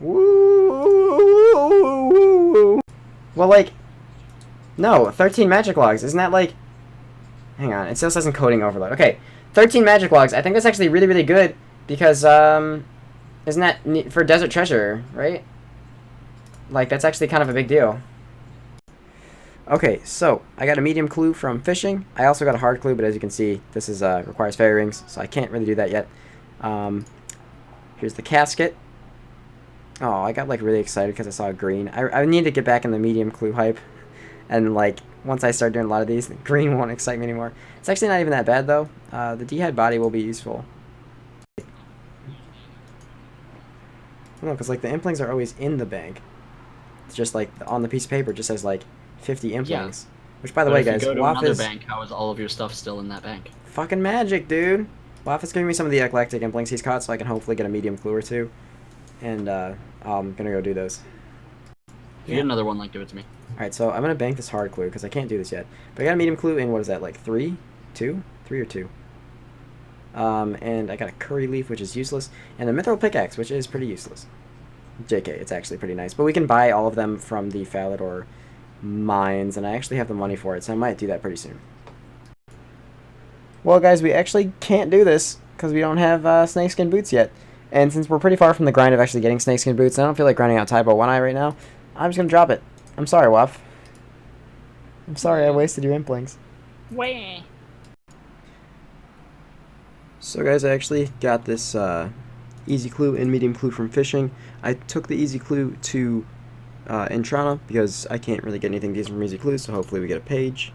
Woo! Well, like, no, 13 magic logs. Isn't that like... Hang on, it still says encoding overload. Okay, 13 magic logs. I think that's actually really, really good because, isn't that for desert treasure, right? Like, that's actually kind of a big deal. Okay, so I got a medium clue from fishing. I also got a hard clue, but as you can see, this is requires fairy rings, so I can't really do that yet. Here's the casket. Oh, I got like really excited because I saw green. I need to get back in the medium clue hype, and like once I start doing a lot of these, green won't excite me anymore. It's actually not even that bad though. The D-head body will be useful. No, because like the implings are always in the bank. It's just like on the piece of paper it just says like 50 implings. Yeah. Which by the way, guys, if you go to WAF another is bank, how is all of your stuff still in that bank? fucking magic, dude. WAF is giving me some of the eclectic implings he's caught, so I can hopefully get a medium clue or two. And I'm gonna go do those. If you get another one, like, give it to me. Alright, so I'm gonna bank this hard clue because I can't do this yet. But I got a medium clue in, what is that, like 3? 2? 3 or 2? And I got a curry leaf, which is useless, and a mithril pickaxe, which is pretty useless. JK, it's actually pretty nice. But we can buy all of them from the Falador mines, and I actually have the money for it, so I might do that pretty soon. Well, guys, we actually can't do this because we don't have snakeskin boots yet. And since we're pretty far from the grind of actually getting snakeskin boots, and I don't feel like grinding out Typo 1-Eye right now, I'm just going to drop it. I'm sorry, WAF. I'm sorry I wasted your implings. Wah. So guys, I actually got this easy clue and medium clue from fishing. I took the easy clue to Intrana because I can't really get anything decent from easy clues, so hopefully we get a page.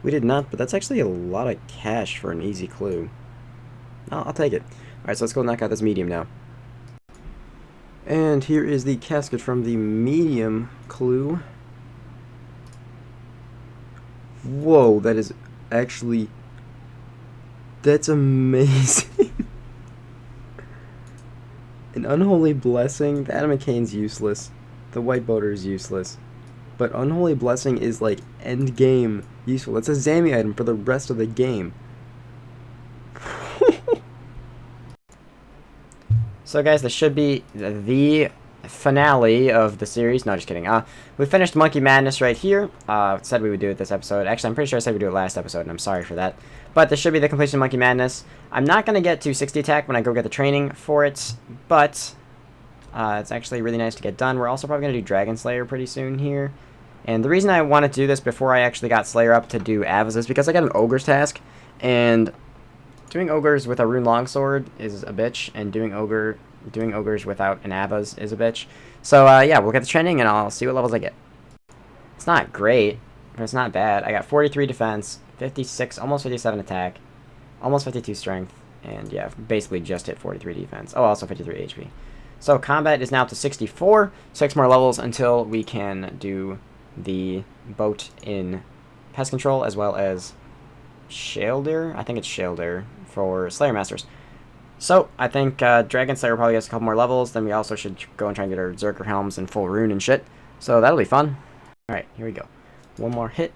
We did not, but that's actually a lot of cash for an easy clue. I'll take it. Alright, so let's go knock out this medium now. And here is the casket from the medium clue. Whoa, that is actually... That's amazing. An unholy blessing. The Adam McCain's useless. The white boater is useless. But unholy blessing is like end game useful. It's a Zammy item for the rest of the game. So guys, this should be the finale of the series. No, just kidding. We finished Monkey Madness right here. Said we would do it this episode. Actually, I'm pretty sure I said we'd do it last episode, and I'm sorry for that. But this should be the completion of Monkey Madness. I'm not going to get to 60 attack when I go get the training for it, but it's actually really nice to get done. We're also probably going to do Dragon Slayer pretty soon here. And the reason I wanted to do this before I actually got Slayer up to do Avas is because I got an Ogre's task, and doing Ogres with a Rune Longsword is a bitch, and doing Ogres without an Avas is a bitch. So yeah, we'll get the training, and I'll see what levels I get. It's not great, but it's not bad. I got 43 defense, 56, almost 57 attack, almost 52 strength, and yeah, basically just hit 43 defense. Oh, also 53 HP. So combat is now up to 64, 6 more levels until we can do the boat in pest control, as well as Shelder. I think it's Shelder for Slayer Masters. So I think Dragon Slayer probably gets a couple more levels. Then we also should go and try and get our Zerker helms and full rune and shit. So that'll be fun. Alright, here we go. One more hit.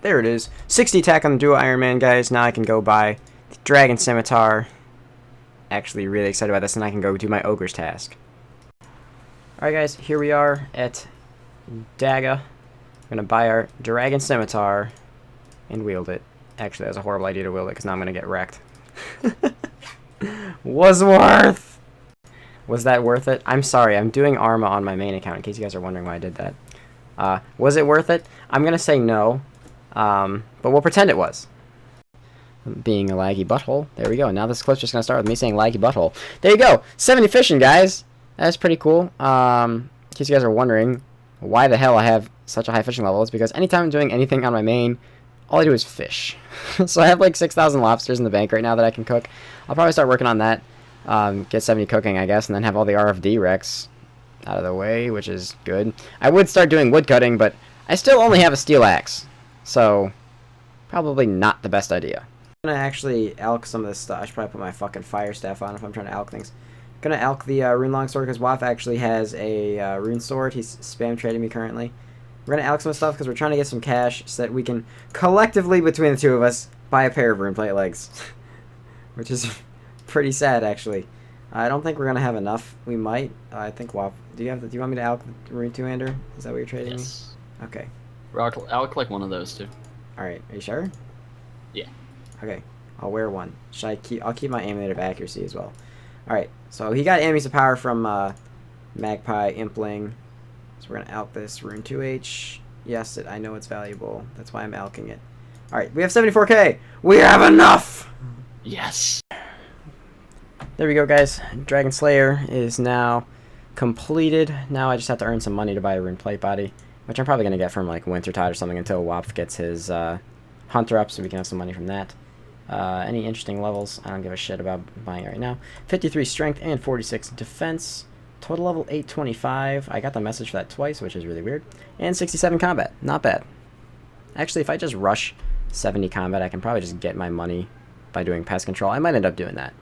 There it is. 60 attack on the duo Ironman, guys. Now I can go buy the Dragon Scimitar. Actually really excited about this, and I can go do my Ogre's task. Alright guys, here we are at Daga. I'm going to buy our Dragon Scimitar and wield it. Actually, that was a horrible idea to wield it, because now I'm going to get wrecked. Was worth! Was that worth it? I'm sorry, I'm doing Arma on my main account, in case you guys are wondering why I did that. Was it worth it? I'm going to say no, but we'll pretend it was. Being a laggy butthole. There we go. Now this clip's just going to start with me saying laggy butthole. There you go! 70 fishing, guys! That's pretty cool. In case you guys are wondering why the hell I have such a high fishing level, it's because anytime I'm doing anything on my main, all I do is fish. So I have like 6,000 lobsters in the bank right now that I can cook. I'll probably start working on that. Get 70 cooking, I guess, and then have all the RFD wrecks out of the way, which is good. I would start doing wood cutting, but I still only have a steel axe. So, probably not the best idea. I'm gonna actually alch some of this stuff. I should probably put my fucking fire staff on if I'm trying to alch things. I'm gonna alch the rune longsword because WAF actually has a rune sword. He's spam trading me currently. We're gonna alch some stuff because we're trying to get some cash so that we can collectively, between the two of us, buy a pair of runeplate legs. Which is pretty sad, actually. I don't think we're gonna have enough. We might. I think WAP. Do you want me to alch Rune 2-hander? Is that what you're trading Yes. me? Okay. I'll collect one of those too. All right. Are you sure? Yeah. Okay. I'll wear one. I'll keep my amulet of accuracy as well. All right. So he got enemies of power from Magpie Impling. So we're gonna alch this Rune 2H. Yes, I know it's valuable. That's why I'm alching it. All right. We have 74k. We have enough. Yes. There we go, guys. Dragon Slayer is now completed. Now I just have to earn some money to buy a rune plate body, which I'm probably going to get from like Wintertide or something until Wapf gets his Hunter up so we can have some money from that. Any interesting levels? I don't give a shit about buying it right now. 53 strength and 46 defense. Total level 825. I got the message for that twice, which is really weird. And 67 combat. Not bad. Actually, if I just rush 70 combat, I can probably just get my money by doing pest control. I might end up doing that.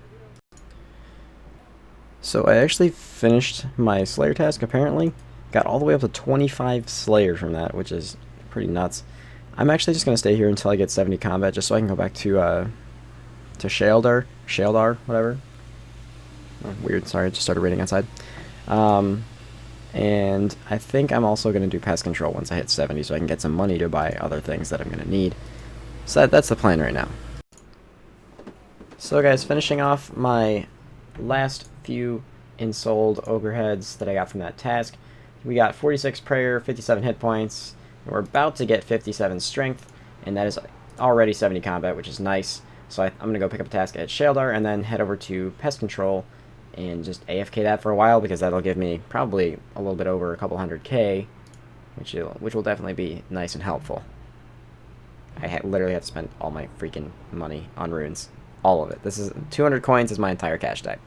So I actually finished my Slayer task, apparently. Got all the way up to 25 Slayers from that, which is pretty nuts. I'm actually just going to stay here until I get 70 combat, just so I can go back to Shaldar, whatever. Oh, weird, sorry, I just started reading outside. And I think I'm also going to do pest control once I hit 70, so I can get some money to buy other things that I'm going to need. So that's the plan right now. So guys, finishing off my last few ensouled ogre heads that I got from that task. We got 46 prayer, 57 hit points, and we're about to get 57 strength, and that is already 70 combat, which is nice. So I'm going to go pick up a task at Shaldar and then head over to pest control and just AFK that for a while, because that'll give me probably a little bit over a couple 100k, which will definitely be nice and helpful. I literally have to spend all my freaking money on runes. All of it. This is 200 coins is my entire cash type.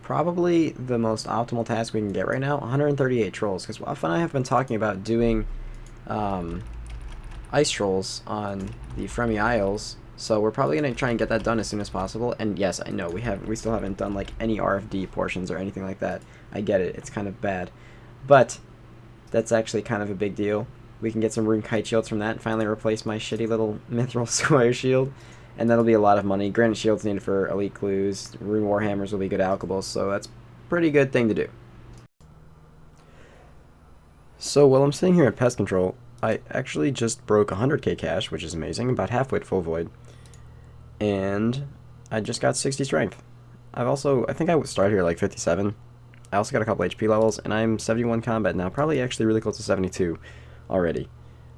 Probably the most optimal task we can get right now, 138 trolls, because Waf and I have been talking about doing ice trolls on the Fremi Isles, so we're probably going to try and get that done as soon as possible. And yes, I know we still haven't done like any RFD portions or anything like that. I get it, it's kind of bad, but that's actually kind of a big deal. We can get some rune kite shields from that and finally replace my shitty little mithril square shield. And that'll be a lot of money. Granite shields needed for elite clues. Rune warhammers will be good alchables, so that's a pretty good thing to do. So while I'm sitting here at pest control, I actually just broke 100k cash, which is amazing, about halfway to full void. And I just got 60 strength. I think I started here like 57. I also got a couple HP levels, and I'm 71 combat now, probably actually really close to 72 already,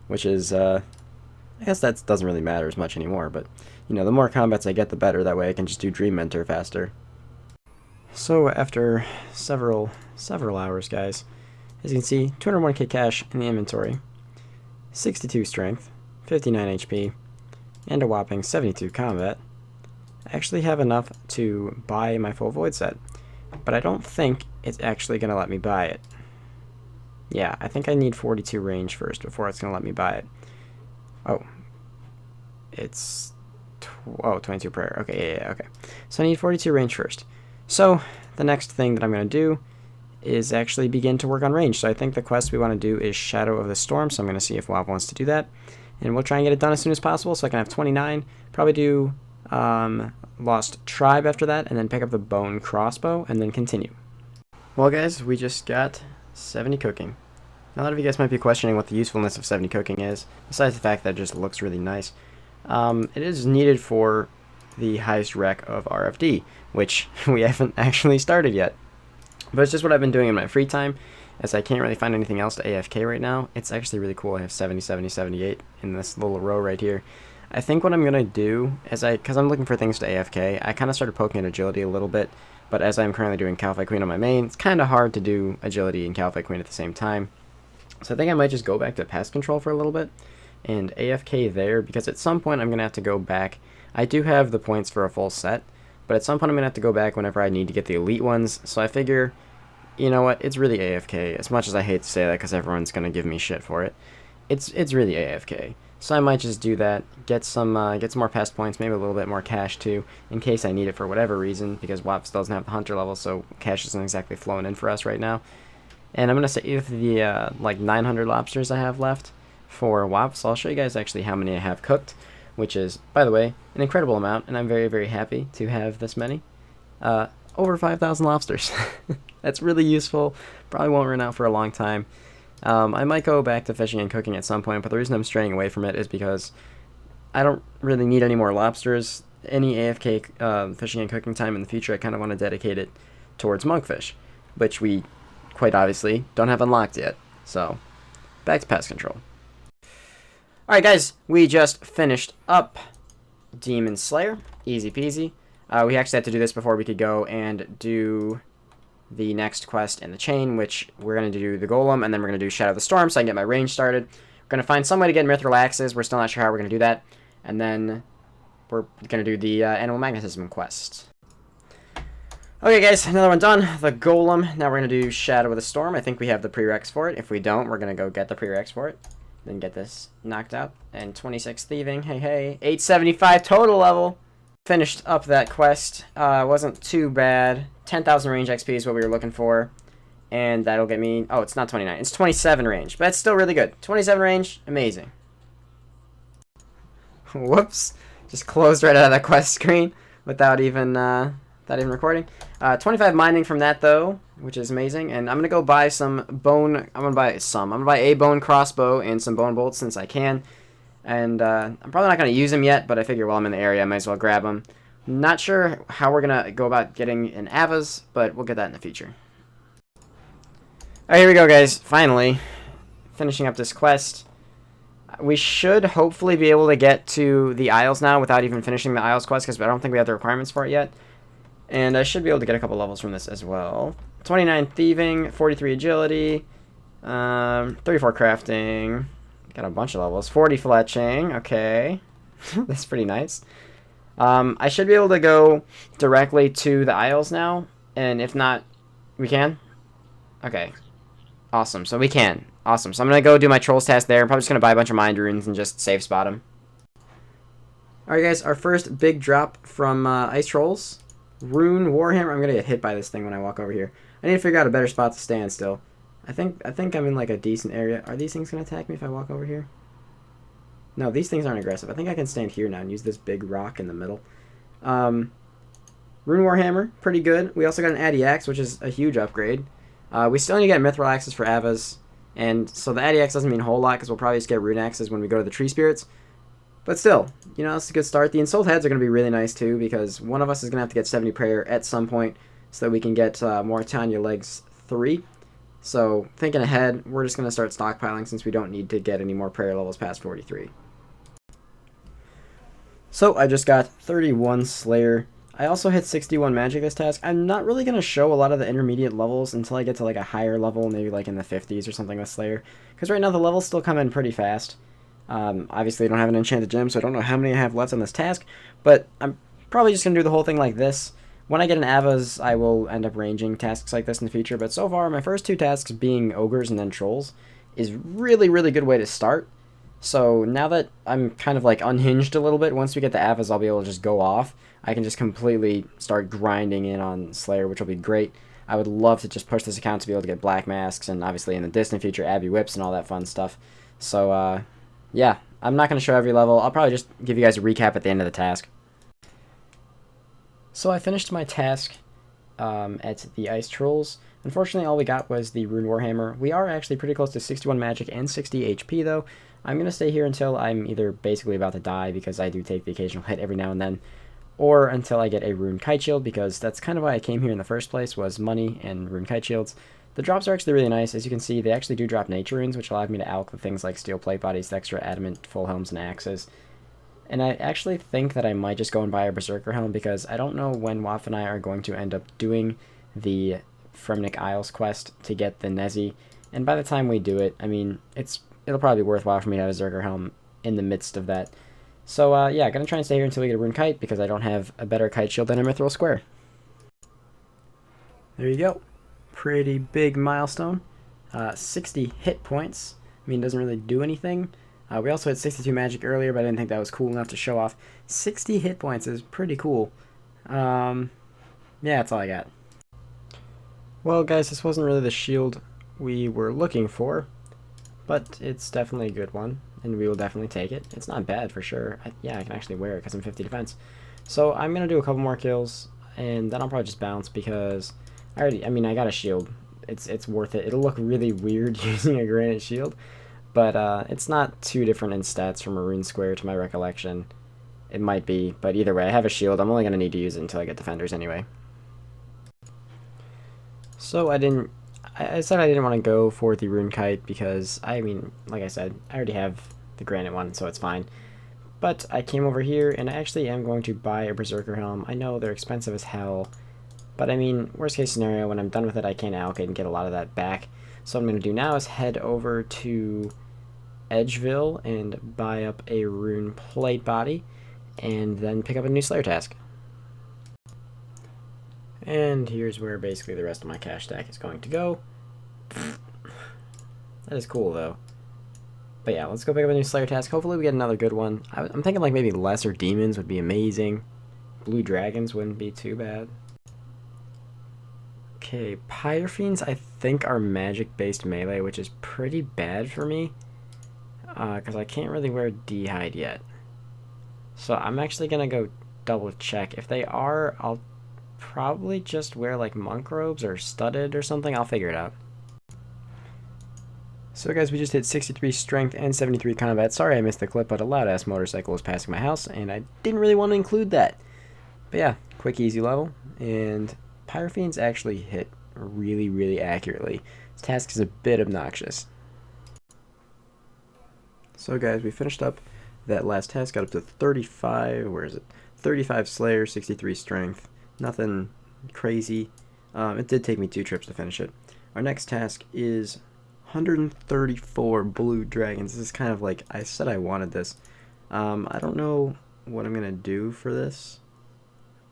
which is I guess that doesn't really matter as much anymore, but you know, the more combats I get, the better. That way I can just do Dream Mentor faster. So after several hours, guys, as you can see, 201k cash in the inventory, 62 strength, 59 HP, and a whopping 72 combat. I actually have enough to buy my full void set, but I don't think it's actually going to let me buy it. Yeah, I think I need 42 range first before it's going to let me buy it. Oh. It's... 22 prayer. Okay, yeah, okay. So I need 42 range first. So, the next thing that I'm going to do is actually begin to work on range. So I think the quest we want to do is Shadow of the Storm, so I'm going to see if WoW wants to do that. And we'll try and get it done as soon as possible so I can have 29. Probably do Lost Tribe after that, and then pick up the Bone Crossbow, and then continue. Well guys, we just got 70 cooking. Now a lot of you guys might be questioning what the usefulness of 70 cooking is, besides the fact that it just looks really nice. It is needed for the highest rec of RFD, which we haven't actually started yet. But it's just what I've been doing in my free time, as I can't really find anything else to AFK right now. It's actually really cool. I have 70, 70, 78 in this little row right here. I think what I'm going to do, because I'm looking for things to AFK, I kind of started poking at agility a little bit, but as I'm currently doing Calify Queen on my main, it's kind of hard to do agility and Calify Queen at the same time. So I think I might just go back to pest control for a little bit and AFK there, because at some point I'm going to have to go back. I do have the points for a full set, but at some point I'm going to have to go back whenever I need to get the elite ones, so I figure, you know what, it's really AFK, as much as I hate to say that because everyone's going to give me shit for it. It's really AFK. So I might just do that, get some more pest points, maybe a little bit more cash too, in case I need it for whatever reason, because WAP still doesn't have the hunter level, so cash isn't exactly flowing in for us right now. And I'm going to save the like 900 lobsters I have left for WAP, so I'll show you guys actually how many I have cooked. which is, by the way, an incredible amount, and I'm very, very happy to have this many. Over 5,000 lobsters. That's really useful. Probably won't run out for a long time. I might go back to fishing and cooking at some point, but the reason I'm straying away from it is because I don't really need any more lobsters. Any AFK fishing and cooking time in the future, I kind of want to dedicate it towards monkfish, which we quite obviously don't have unlocked yet. So, back to pest control. Alright guys, we just finished up Demon Slayer. Easy peasy. We actually had to do this before we could go and do the next quest in the chain, which we're going to do the Golem, and then we're going to do Shadow of the Storm so I can get my range started. We're going to find some way to get Mithril Axes. We're still not sure how we're going to do that. And then we're going to do the Animal Magnetism quest. Okay guys, another one done. The Golem. Now we're going to do Shadow of the Storm. I think we have the prereqs for it. If we don't, we're going to go get the prereqs for it. Then get this knocked out. And 26 Thieving. Hey, hey. 875 total level. Finished up that quest. Wasn't too bad. 10,000 range XP is what we were looking for. And that'll get me... Oh, it's not 29. It's 27 range. But that's still really good. 27 range. Amazing. Whoops. Just closed right out of that quest screen without even recording. 25 mining from that, though, which is amazing. And I'm going to go buy some bone... I'm going to buy a bone crossbow and some bone bolts since I can. And I'm probably not going to use them yet, but I figure while I'm in the area, I might as well grab them. Not sure how we're going to go about getting an Avas, but we'll get that in the future. Alright, here we go, guys. Finally, finishing up this quest. We should hopefully be able to get to the Isles now without even finishing the Isles quest, because I don't think we have the requirements for it yet. And I should be able to get a couple levels from this as well. 29 Thieving, 43 Agility, 34 Crafting... Got a bunch of levels. 40 fletching. Okay. That's pretty nice. I should be able to go directly to the Isles now. And if not, we can? Okay. Awesome. So we can. Awesome. So I'm going to go do my Trolls task there. I'm probably just going to buy a bunch of Mind Runes and just save spot them. Alright guys, our first big drop from Ice Trolls. Rune Warhammer. I'm going to get hit by this thing when I walk over here. I need to figure out a better spot to stand still. I think I'm in like a decent area. Are these things going to attack me if I walk over here? No, these things aren't aggressive. I think I can stand here now and use this big rock in the middle. Rune Warhammer, pretty good. We also got an Addy Axe, which is a huge upgrade. We still need to get Mithril Axes for Avas. And so the Addy Axe doesn't mean a whole lot because we'll probably just get Rune Axes when we go to the Tree Spirits. But still, you know, that's a good start. The Ensouled Heads are going to be really nice too because one of us is going to have to get 70 Prayer at some point so that we can get Moritania Legs 3. So, thinking ahead, we're just going to start stockpiling since we don't need to get any more prayer levels past 43. So, I just got 31 Slayer. I also hit 61 Magic this task. I'm not really going to show a lot of the intermediate levels until I get to like a higher level, maybe like in the 50s or something with Slayer. Because right now the levels still come in pretty fast. Obviously, I don't have an enchanted gem, so I don't know how many I have left on this task. But I'm probably just going to do the whole thing like this. When I get an Avas, I will end up ranging tasks like this in the future, but so far, my first two tasks being Ogres and then Trolls is really, really good way to start. So now that I'm kind of like unhinged a little bit, once we get the Avas, I'll be able to just go off. I can just completely start grinding in on Slayer, which will be great. I would love to just push this account to be able to get Black Masks, and obviously in the distant future, Abbey Whips and all that fun stuff. So, yeah, I'm not going to show every level. I'll probably just give you guys a recap at the end of the task. So I finished my task at the Ice Trolls. Unfortunately, all we got was the Rune Warhammer. We are actually pretty close to 61 magic and 60 HP, though. I'm going to stay here until I'm either basically about to die, because I do take the occasional hit every now and then, or until I get a Rune Kite Shield, because that's kind of why I came here in the first place, was money and Rune Kite Shields. The drops are actually really nice. As you can see, they actually do drop Nature Runes, which allowed me to alch with things like Steel Plate Bodies, Dextra, Adamant, Full Helms, and Axes. And I actually think that I might just go and buy a Berserker Helm, because I don't know when Waff and I are going to end up doing the Fremnik Isles quest to get the Nezi. And by the time we do it, I mean, it'll probably be worthwhile for me to have a Berserker Helm in the midst of that. So, yeah, gonna try and stay here until we get a Rune Kite, because I don't have a better Kite Shield than a Mithril Square. There you go. Pretty big milestone. 60 hit points. I mean, it doesn't really do anything. We also had 62 magic earlier, but I didn't think that was cool enough to show off. 60 hit points is pretty cool. Yeah, that's all I got. Well, guys, this wasn't really the shield we were looking for, but it's definitely a good one. and we will definitely take it. It's not bad for sure. Yeah, I can actually wear it because I'm 50 defense. So I'm going to do a couple more kills, and then I'll probably just bounce because I got a shield. It's worth it. It'll look really weird using a granite shield, but it's not too different in stats from a rune square to my recollection. It might be, but either way, I have a shield. I'm only going to need to use it until I get defenders anyway. So I said I didn't want to go for the rune kite because, like I said, I already have the granite one, so it's fine. But I came over here, and I actually am going to buy a berserker helm. I know they're expensive as hell, but worst case scenario, when I'm done with it, I can allocate and get a lot of that back. So what I'm going to do now is head over to Edgeville and buy up a rune plate body, and then pick up a new Slayer task. And here's where basically the rest of my cash stack is going to go. That is cool, though. But yeah, let's go pick up a new Slayer task. Hopefully we get another good one. I'm thinking like maybe lesser demons would be amazing. Blue dragons wouldn't be too bad. Okay, Pyrofiends I think are magic-based melee, which is pretty bad for me. Because I can't really wear D-hide yet. So I'm actually going to go double check. If they are, I'll probably just wear like monk robes or studded or something. I'll figure it out. So guys, we just hit 63 strength and 73 combat. Sorry I missed the clip, but a loud ass motorcycle was passing my house and I didn't really want to include that. But yeah, quick easy level, and Pyrofiends actually hit really, really accurately. This task is a bit obnoxious. So guys, we finished up that last task, got up to 35, where is it? 35 Slayer, 63 strength. Nothing crazy. It did take me 2 trips to finish it. Our next task is 134 blue dragons. This is kind of like, I said I wanted this. I don't know what I'm going to do for this.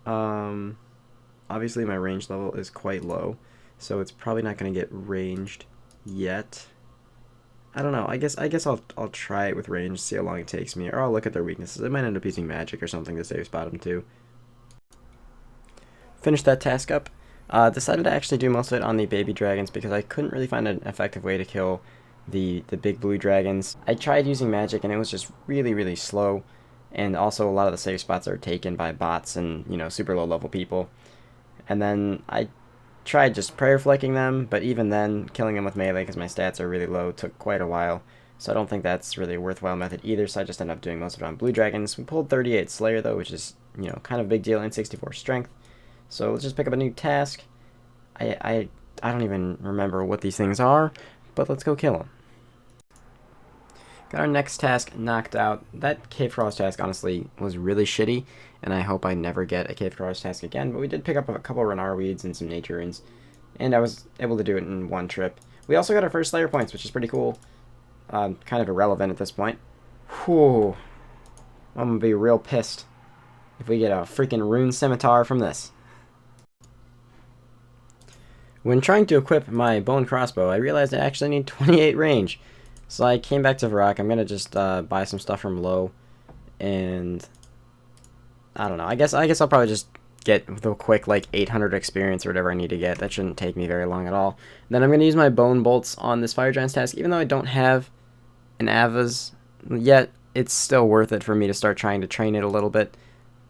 Obviously my range level is quite low, so it's probably not going to get ranged yet. I don't know. I guess I'll try it with range, see how long it takes me, or I'll look at their weaknesses. I might end up using magic or something to save spot them too. Finished that task up. Decided to actually do most of it on the baby dragons because I couldn't really find an effective way to kill the big blue dragons. I tried using magic and it was just really, really slow, and also a lot of the save spots are taken by bots and, you know, super low level people. And then I tried just prayer flicking them, but even then, killing them with melee because my stats are really low took quite a while. So I don't think that's really a worthwhile method either, so I just ended up doing most of it on blue dragons. We pulled 38 Slayer though, which is, you know, kind of a big deal, and 64 strength. So let's just pick up a new task. I don't even remember what these things are, but let's go kill them. Got our next task knocked out. That cave crawlers task honestly was really shitty, and I hope I never get a cave crawlers task again, but we did pick up a couple Renar weeds and some nature runes, and I was able to do it in one trip. We also got our first Slayer points, which is pretty cool. Kind of irrelevant at this point. Whew. I'm gonna be real pissed if we get a freaking rune scimitar from this. When trying to equip my bone crossbow, I realized I actually need 28 range. So I came back to Varrock. I'm gonna just buy some stuff from Low, and I don't know. I guess I'll probably just get the quick like 800 experience or whatever I need to get. That shouldn't take me very long at all. Then I'm gonna use my bone bolts on this fire giant's task, even though I don't have an Avas yet. It's still worth it for me to start trying to train it a little bit.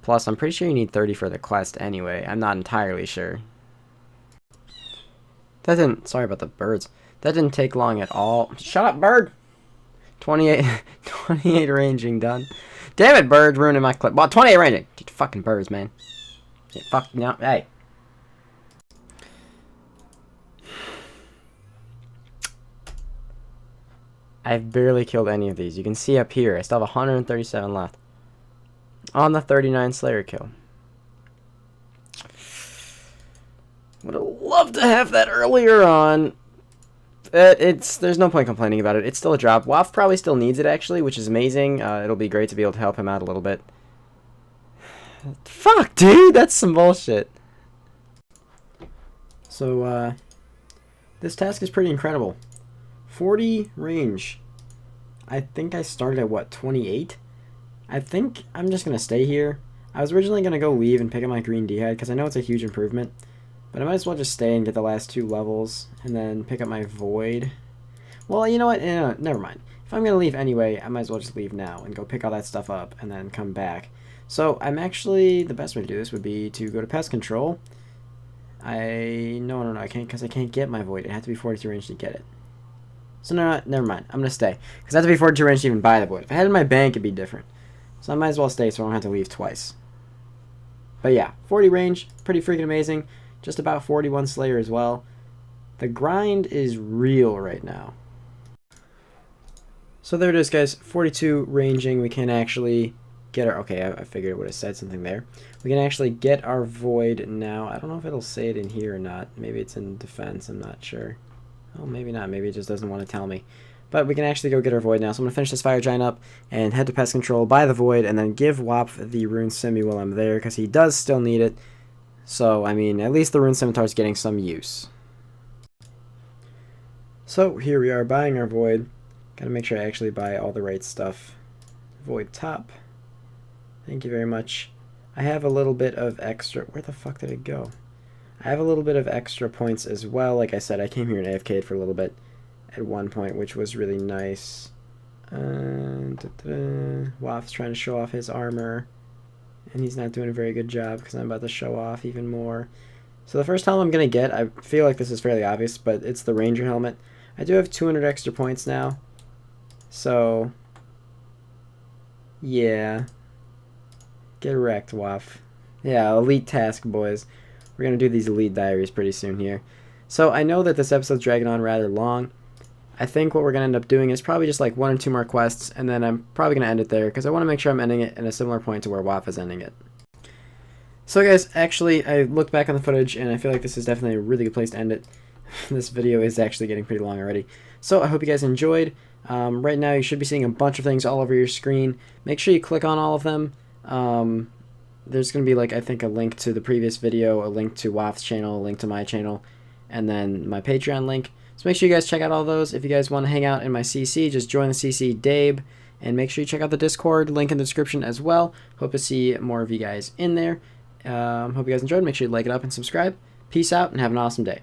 Plus, I'm pretty sure you need 30 for the quest anyway. I'm not entirely sure. That didn't, sorry about the birds. That didn't take long at all. Shut up, bird! 28 ranging done. Damn it, birds ruining my clip. Well, 28 ranging. Get fucking birds, man. Get fucking out. Hey. I've barely killed any of these. You can see up here, I still have 137 left. On the 39 Slayer kill. Would have loved to have that earlier on. There's no point complaining about it. It's still a drop. Waff probably still needs it, actually, which is amazing. It'll be great to be able to help him out a little bit. Fuck, dude! That's some bullshit. So, this task is pretty incredible. 40 range. I think I started at, what, 28? I think I'm just going to stay here. I was originally going to go leave and pick up my green D-head, because I know it's a huge improvement. But I might as well just stay and get the last 2 levels, and then pick up my void. Well, you know what? Never mind. If if I'm going to leave anyway, I might as well just leave now and go pick all that stuff up and then come back. So I'm actually, the best way to do this would be to go to pest control. No, I can't, because I can't get my void. It has to be 42 range to get it. So no, never mind. I'm going to stay, because I have to be 42 range to even buy the void. If I had it in my bank, it'd be different. So I might as well stay so I don't have to leave twice. But yeah, 40 range, pretty freaking amazing. Just about 41 Slayer as well. The grind is real right now. So there it is, guys. 42 ranging. We can actually get our... Okay, I figured it would have said something there. We can actually get our void now. I don't know if it'll say it in here or not. Maybe it's in defense. I'm not sure. Oh, maybe not. Maybe it just doesn't want to tell me. But we can actually go get our void now. So I'm going to finish this fire giant up and head to pest control, buy the void, and then give Wapf the rune simi while I'm there, because he does still need it. So, I mean, at least the rune scimitar is getting some use. So here we are buying our void. Gotta make sure I actually buy all the right stuff. Void top. Thank you very much. I have a little bit of extra... Where the fuck did it go? I have a little bit of extra points as well. Like I said, I came here and AFK'd for a little bit at one point, which was really nice. Waf's trying to show off his armor, and he's not doing a very good job because I'm about to show off even more. So the first helmet I'm going to get, I feel like this is fairly obvious, but it's the Ranger helmet. I do have 200 extra points now. So, yeah. Get wrecked, Waf. Yeah, elite task, boys. We're going to do these elite diaries pretty soon here. So I know that this episode's dragging on rather long. I think what we're going to end up doing is probably just like 1 or 2 more quests, and then I'm probably going to end it there, because I want to make sure I'm ending it in a similar point to where Waf is ending it. So guys, actually, I looked back on the footage, and I feel like this is definitely a really good place to end it. This video is actually getting pretty long already. So I hope you guys enjoyed. Right now you should be seeing a bunch of things all over your screen. Make sure you click on all of them. There's going to be, like, I think a link to the previous video, a link to Waf's channel, a link to my channel, and then my Patreon link. So make sure you guys check out all those. If you guys want to hang out in my CC, just join the CC Dabe. And make sure you check out the Discord, link in the description as well. Hope to see more of you guys in there. Hope you guys enjoyed. Make sure you like it up and subscribe. Peace out and have an awesome day.